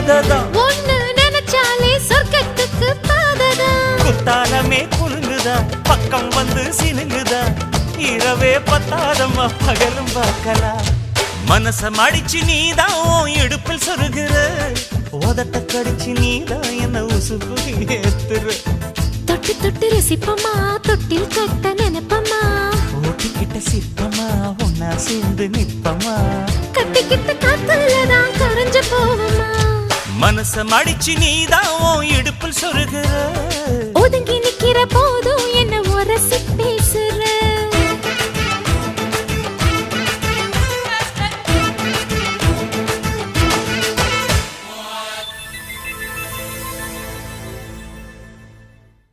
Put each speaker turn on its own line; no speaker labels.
போததான்
ஒண்ணு நினைச்சாலே சொர்க்கத்துக்கு பாததான்
குத்தாலமே குலுங்குதா பக்கம் வந்து சினுங்குதா இரவே பத்தாதம்மா பகலும் பார்க்கலாம் மனச மடிச்சு நீதான் இடுப்பில் சொருகிற உதட்ட கடிச்சு நீதான் என்ன உசுப்பு ஏத்துற
தொட்டு தொட்டு ரசிப்பமா தொட்டில் கட்ட நினைப்பமா
ஓட்டிக்கிட்ட சிற்பமா ஒன்னா சேர்ந்து நிற்பமா
கட்டிக்கிட்ட காத்துலதான் கரைஞ்சு போவமா
மனச மடிச்சு நீதான் இடுப்பில் சொருகிற